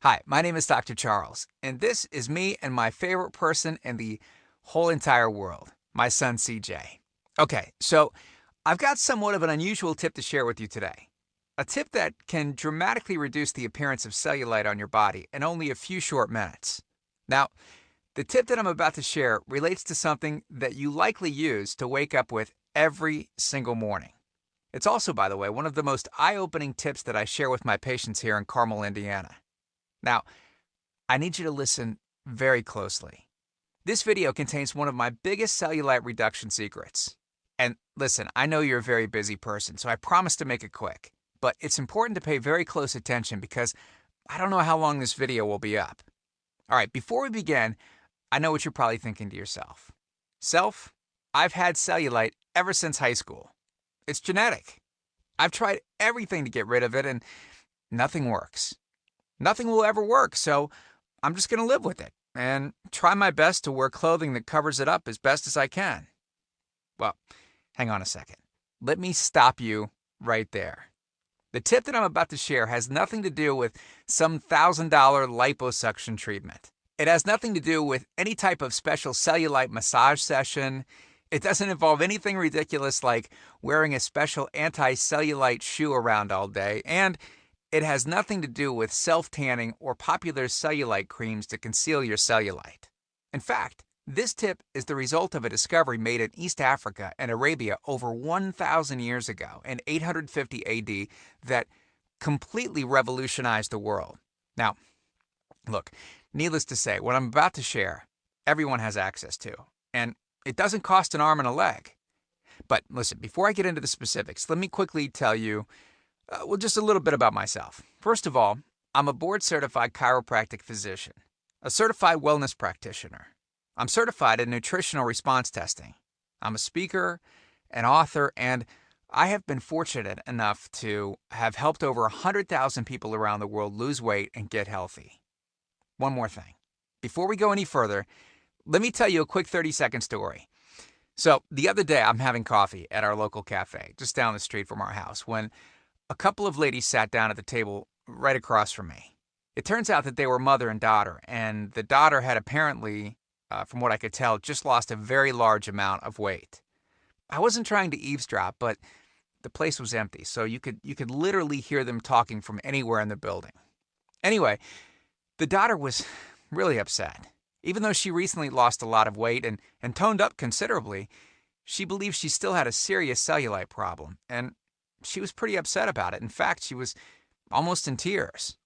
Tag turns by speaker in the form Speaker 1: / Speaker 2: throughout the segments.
Speaker 1: Hi, my name is Dr. Charles, and this is me and my favorite person in the whole entire world, my son CJ. Okay, so I've got somewhat of an unusual tip to share with you today. A tip that can dramatically reduce the appearance of cellulite on your body in only a few short minutes. Now, the tip that I'm about to share relates to something that you likely use to wake up with every single morning. It's also, by the way, one of the most eye-opening tips that I share with my patients here in Carmel, Indiana. Now, I need you to listen very closely. This video contains one of my biggest cellulite reduction secrets. And listen, I know you're a very busy person, so I promise to make it quick. But it's important to pay very close attention because I don't know how long this video will be up. All right, before we begin, I know what you're probably thinking to yourself. Self, I've had cellulite ever since high school. It's genetic. I've tried everything to get rid of it and nothing works. Nothing will ever work, so I'm just going to live with it and try my best to wear clothing that covers it up as best as I can. Well, hang on a second. Let me stop you right there. The tip that I'm about to share has nothing to do with some $1,000 liposuction treatment. It has nothing to do with any type of special cellulite massage session. It doesn't involve anything ridiculous like wearing a special anti-cellulite shoe around all day, and it has nothing to do with self-tanning or popular cellulite creams to conceal your cellulite. In fact, this tip is the result of a discovery made in East Africa and Arabia over 1,000 years ago in 850 AD that completely revolutionized the world. Now, look, needless to say, what I'm about to share, everyone has access to, and it doesn't cost an arm and a leg. But listen, before I get into the specifics, let me quickly tell you just a little bit about myself. First of all, I'm a board-certified chiropractic physician, a certified wellness practitioner. I'm certified in nutritional response testing. I'm a speaker, an author, and I have been fortunate enough to have helped over 100,000 people around the world lose weight and get healthy. One more thing. Before we go any further, let me tell you a quick 30-second story. So, the other day, I'm having coffee at our local cafe, just down the street from our house, when a couple of ladies sat down at the table right across from me. It turns out that they were mother and daughter, and the daughter had apparently, from what I could tell, just lost a very large amount of weight. I wasn't trying to eavesdrop, but the place was empty, so you could literally hear them talking from anywhere in the building. Anyway, the daughter was really upset. Even though she recently lost a lot of weight and toned up considerably, she believed she still had a serious cellulite problem, and she was pretty upset about it. In fact, she was almost in tears.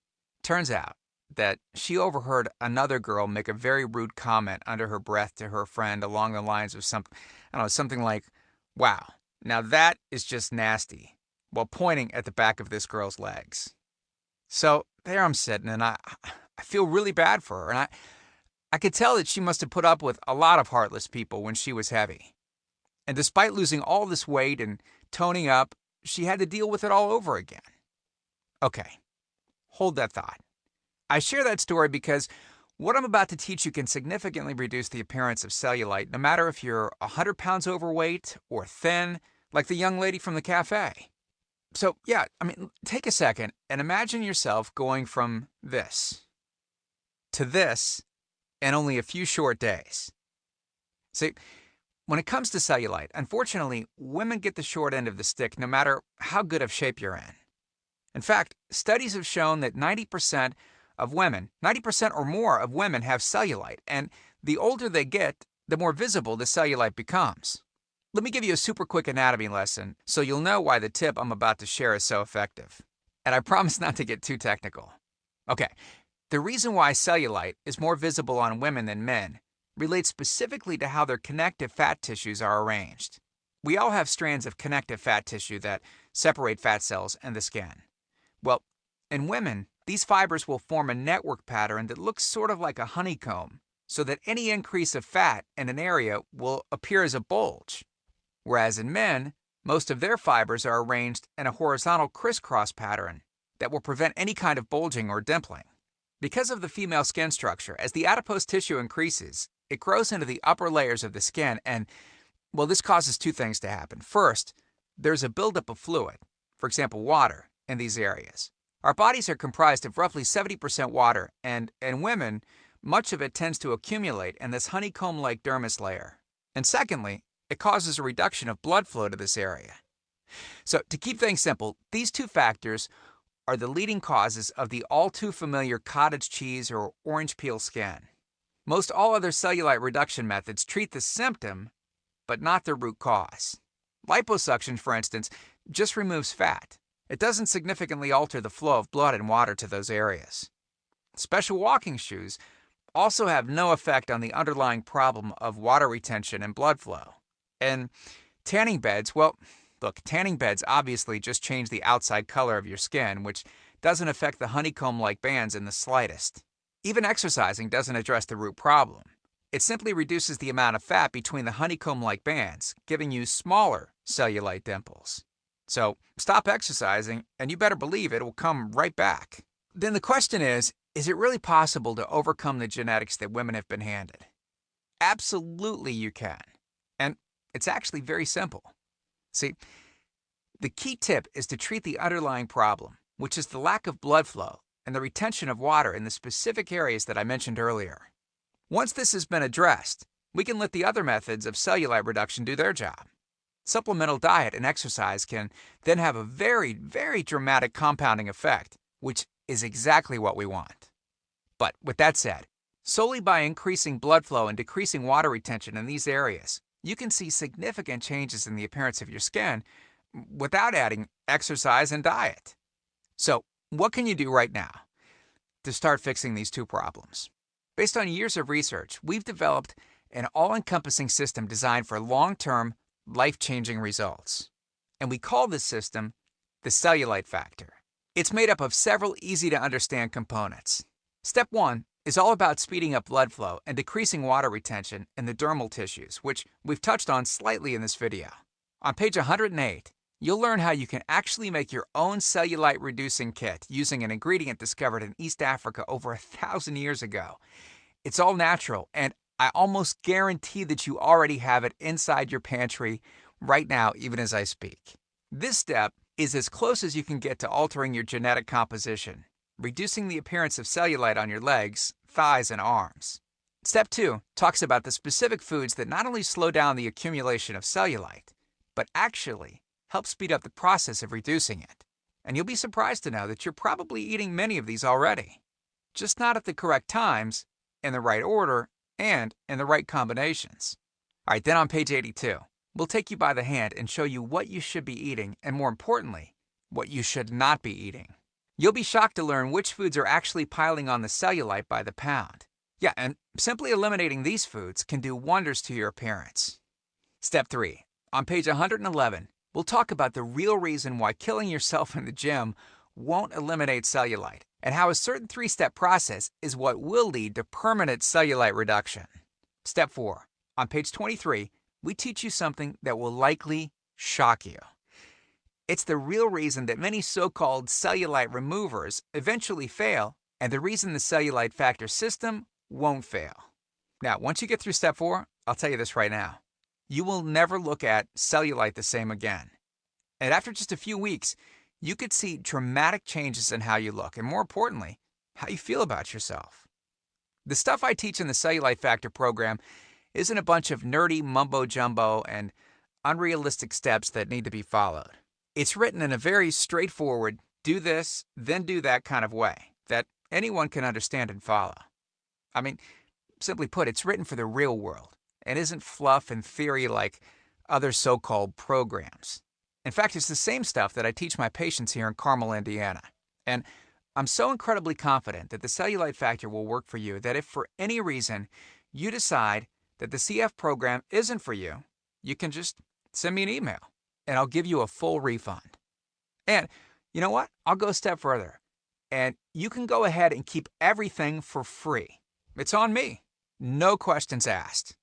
Speaker 1: Turns out that she overheard another girl make a very rude comment under her breath to her friend along the lines of something like, "Wow, now that is just nasty," while pointing at the back of this girl's legs. So there I'm sitting, and I feel really bad for her, and I could tell that she must have put up with a lot of heartless people when she was heavy. And despite losing all this weight and toning up, she had to deal with it all over again. Okay, hold that thought. I share that story because what I'm about to teach you can significantly reduce the appearance of cellulite, no matter if you're 100 pounds overweight or thin, like the young lady from the cafe. So, yeah, take a second and imagine yourself going from this to this in only a few short days. See, when it comes to cellulite, unfortunately, women get the short end of the stick no matter how good of shape you're in. In fact, studies have shown that 90% of women, 90% or more of women have cellulite, and the older they get, the more visible the cellulite becomes. Let me give you a super quick anatomy lesson so you'll know why the tip I'm about to share is so effective. And I promise not to get too technical. Okay, the reason why cellulite is more visible on women than men relates specifically to how their connective fat tissues are arranged. We all have strands of connective fat tissue that separate fat cells and the skin. Well, in women, these fibers will form a network pattern that looks sort of like a honeycomb, so that any increase of fat in an area will appear as a bulge. Whereas in men, most of their fibers are arranged in a horizontal crisscross pattern that will prevent any kind of bulging or dimpling. Because of the female skin structure, as the adipose tissue increases, it grows into the upper layers of the skin and, well, this causes two things to happen. First, there's a buildup of fluid, for example, water, in these areas. Our bodies are comprised of roughly 70% water, and in women, much of it tends to accumulate in this honeycomb-like dermis layer. And secondly, it causes a reduction of blood flow to this area. So to keep things simple, these two factors are the leading causes of the all too familiar cottage cheese or orange peel skin. Most all other cellulite reduction methods treat the symptom, but not the root cause. Liposuction, for instance, just removes fat. It doesn't significantly alter the flow of blood and water to those areas. Special walking shoes also have no effect on the underlying problem of water retention and blood flow. And tanning beds, well, look, tanning beds obviously just change the outside color of your skin, which doesn't affect the honeycomb-like bands in the slightest. Even exercising doesn't address the root problem. It simply reduces the amount of fat between the honeycomb-like bands, giving you smaller cellulite dimples. So stop exercising, and you better believe it will come right back. Then the question is it really possible to overcome the genetics that women have been handed? Absolutely you can. And it's actually very simple. See, the key tip is to treat the underlying problem, which is the lack of blood flow and the retention of water in the specific areas that I mentioned earlier. Once this has been addressed, we can let the other methods of cellulite reduction do their job. Supplemental diet and exercise can then have a very, very dramatic compounding effect, which is exactly what we want. But with that said, solely by increasing blood flow and decreasing water retention in these areas, you can see significant changes in the appearance of your skin without adding exercise and diet. So, what can you do right now to start fixing these two problems? Based on years of research, we've developed an all-encompassing system designed for long-term, life-changing results. And we call this system the Cellulite Factor. It's made up of several easy-to-understand components. Step 1 is all about speeding up blood flow and decreasing water retention in the dermal tissues, which we've touched on slightly in this video. On page 108, you'll learn how you can actually make your own cellulite-reducing kit using an ingredient discovered in East Africa over 1,000 years ago. It's all natural, and I almost guarantee that you already have it inside your pantry right now, even as I speak. This step is as close as you can get to altering your genetic composition, reducing the appearance of cellulite on your legs, thighs, and arms. Step 2 talks about the specific foods that not only slow down the accumulation of cellulite, but actually help speed up the process of reducing it. And you'll be surprised to know that you're probably eating many of these already, just not at the correct times, in the right order, and in the right combinations. All right, then on page 82, we'll take you by the hand and show you what you should be eating, and more importantly, what you should not be eating. You'll be shocked to learn which foods are actually piling on the cellulite by the pound. Yeah, and simply eliminating these foods can do wonders to your appearance. Step 3. On page 111, we'll talk about the real reason why killing yourself in the gym won't eliminate cellulite, and how a certain 3-step process is what will lead to permanent cellulite reduction. Step 4. On page 23, we teach you something that will likely shock you. It's the real reason that many so-called cellulite removers eventually fail, and the reason the Cellulite Factor system won't fail. Now, once you get through step 4, I'll tell you this right now. You will never look at cellulite the same again. And after just a few weeks, you could see dramatic changes in how you look, and more importantly, how you feel about yourself. The stuff I teach in the Cellulite Factor program isn't a bunch of nerdy mumbo-jumbo and unrealistic steps that need to be followed. It's written in a very straightforward, do this, then do that kind of way that anyone can understand and follow. I mean, simply put, it's written for the real world and isn't fluff and theory like other so-called programs. In fact, it's the same stuff that I teach my patients here in Carmel, Indiana. And I'm so incredibly confident that the Cellulite Factor will work for you that if for any reason you decide that the CF program isn't for you, you can just send me an email and I'll give you a full refund. And you know what? I'll go a step further. And you can go ahead and keep everything for free. It's on me. No questions asked.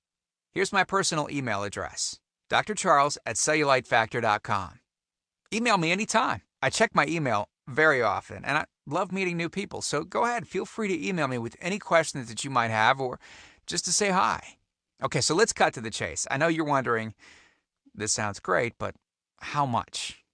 Speaker 1: Here's my personal email address, drcharles@cellulitefactor.com. Email me anytime. I check my email very often, and I love meeting new people. So go ahead, feel free to email me with any questions that you might have or just to say hi. Okay, so let's cut to the chase. I know you're wondering, this sounds great, but how much?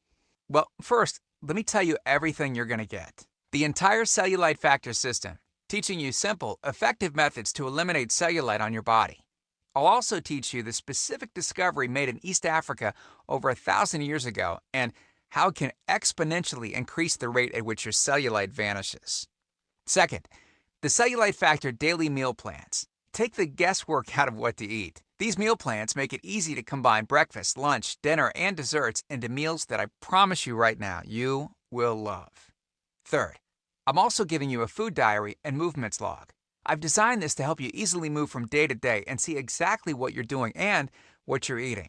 Speaker 1: Well, first, let me tell you everything you're going to get. The entire Cellulite Factor system, teaching you simple, effective methods to eliminate cellulite on your body. I'll also teach you the specific discovery made in East Africa over 1,000 years ago and how it can exponentially increase the rate at which your cellulite vanishes. Second, the Cellulite Factor daily meal plans. Take the guesswork out of what to eat. These meal plans make it easy to combine breakfast, lunch, dinner, and desserts into meals that I promise you right now you will love. Third, I'm also giving you a food diary and movements log. I've designed this to help you easily move from day to day and see exactly what you're doing and what you're eating.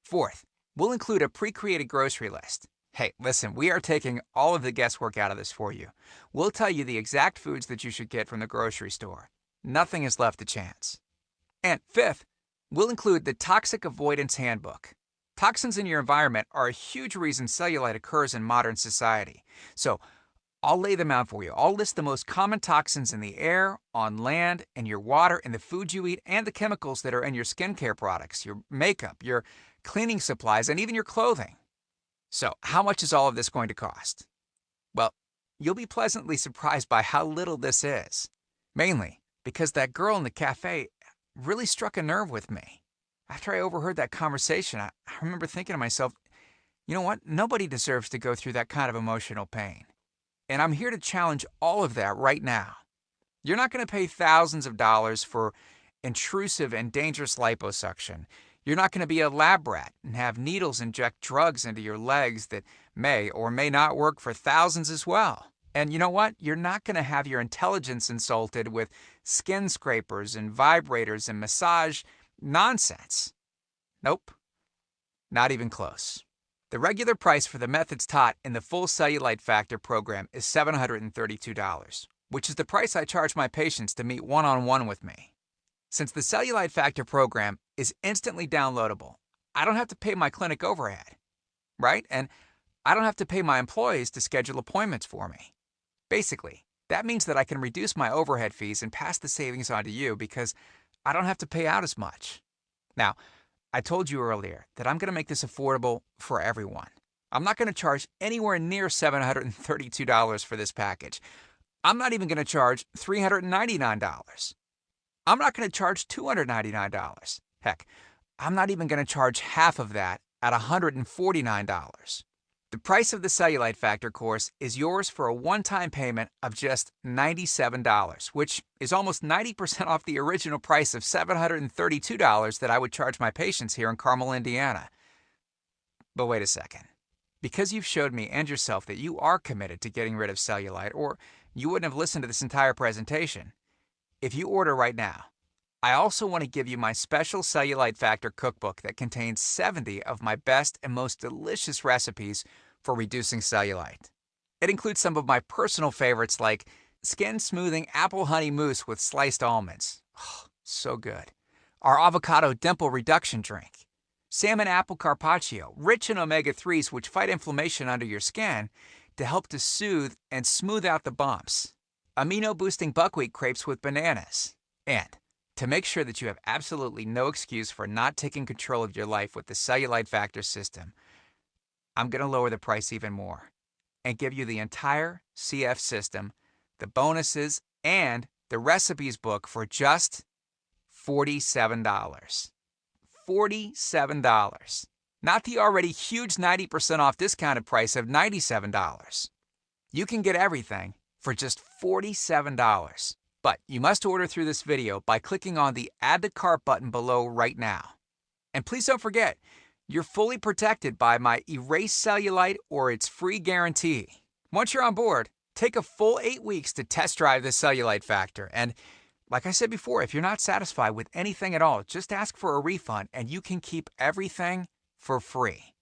Speaker 1: Fourth, we'll include a pre-created grocery list. Hey, listen, we are taking all of the guesswork out of this for you. We'll tell you the exact foods that you should get from the grocery store. Nothing is left to chance. And fifth, we'll include the Toxic Avoidance Handbook. Toxins in your environment are a huge reason cellulite occurs in modern society. So I'll lay them out for you. I'll list the most common toxins in the air, on land, in your water, in the food you eat, and the chemicals that are in your skincare products, your makeup, your cleaning supplies, and even your clothing. So, how much is all of this going to cost? Well, you'll be pleasantly surprised by how little this is. Mainly because that girl in the cafe really struck a nerve with me. After I overheard that conversation, I remember thinking to myself, you know what? Nobody deserves to go through that kind of emotional pain. And I'm here to challenge all of that right now. You're not going to pay thousands of dollars for intrusive and dangerous liposuction. You're not going to be a lab rat and have needles inject drugs into your legs that may or may not work for thousands as well. And you know what? You're not going to have your intelligence insulted with skin scrapers and vibrators and massage nonsense. Nope, not even close. The regular price for the methods taught in the full Cellulite Factor program is $732, which is the price I charge my patients to meet one-on-one with me. Since the Cellulite Factor program is instantly downloadable, I don't have to pay my clinic overhead, right? And I don't have to pay my employees to schedule appointments for me. Basically, that means that I can reduce my overhead fees and pass the savings on to you because I don't have to pay out as much. Now, I told you earlier that I'm going to make this affordable for everyone. I'm not going to charge anywhere near $732 for this package. I'm not even going to charge $399. I'm not going to charge $299. Heck, I'm not even going to charge half of that at $149. The price of the Cellulite Factor course is yours for a one-time payment of just $97, which is almost 90% off the original price of $732 that I would charge my patients here in Carmel, Indiana. But wait a second. Because you've showed me and yourself that you are committed to getting rid of cellulite, or you wouldn't have listened to this entire presentation, if you order right now, I also want to give you my special Cellulite Factor cookbook that contains 70 of my best and most delicious recipes for reducing cellulite. It includes some of my personal favorites like skin smoothing apple honey mousse with sliced almonds. Oh, so good. Our avocado dimple reduction drink. Salmon apple carpaccio, rich in omega-3s which fight inflammation under your skin to help to soothe and smooth out the bumps. Amino-boosting buckwheat crepes with bananas. And to make sure that you have absolutely no excuse for not taking control of your life with the Cellulite Factor system, I'm going to lower the price even more and give you the entire CF system, the bonuses, and the recipes book for just $47. $47. Not the already huge 90% off discounted price of $97. You can get everything for just $47. But you must order through this video by clicking on the Add to Cart button below right now. And please don't forget, you're fully protected by my Erase Cellulite or its free guarantee. Once you're on board, take a full 8 weeks to test drive the Cellulite Factor. And like I said before, if you're not satisfied with anything at all, just ask for a refund and you can keep everything for free.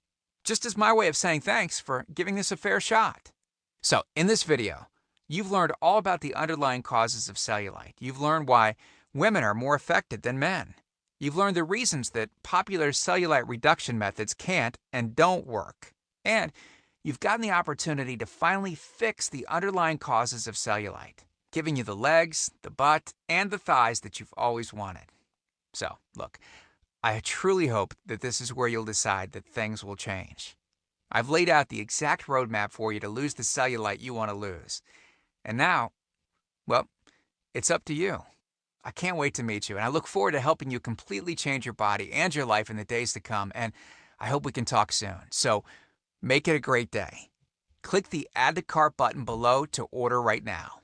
Speaker 1: Just as my way of saying thanks for giving this a fair shot. So in this video, you've learned all about the underlying causes of cellulite. You've learned why women are more affected than men. You've learned the reasons that popular cellulite reduction methods can't and don't work. And you've gotten the opportunity to finally fix the underlying causes of cellulite, giving you the legs, the butt, and the thighs that you've always wanted. So, look, I truly hope that this is where you'll decide that things will change. I've laid out the exact roadmap for you to lose the cellulite you want to lose. And now, well, it's up to you. I can't wait to meet you, and I look forward to helping you completely change your body and your life in the days to come, and I hope we can talk soon. So make it a great day. Click the Add to Cart button below to order right now.